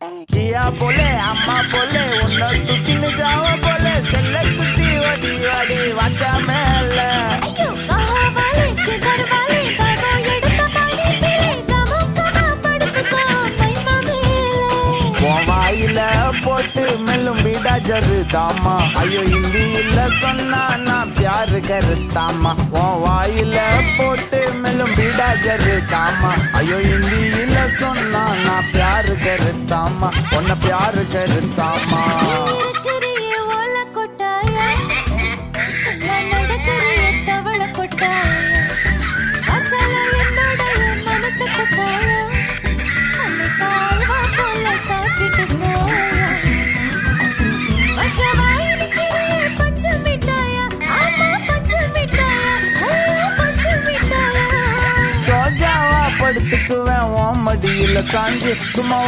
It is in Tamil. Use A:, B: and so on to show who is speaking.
A: கியா போலே அம்மா போலே உன்னை தூக்கின்னு ஜாவ போலே செல்ல குட்டி வடி வடி வாச்சா மேல வாயில போட்டு மெல்லும் வீடா ஜருதாமா ஐயோ ஹிந்தியில சொன்னா நான் பியாரு கருத்தாமா உன் வாயில போட்டு மெல்லும் வீடா ஜருதாமா ஐயோ ஹிந்தியில சொன்னா நான் பியாரு கருத்தாமா உன்னை பியாரு கருத்தாமா படுத்துக்குவேன் மடியில சாஞ்சு சும்மா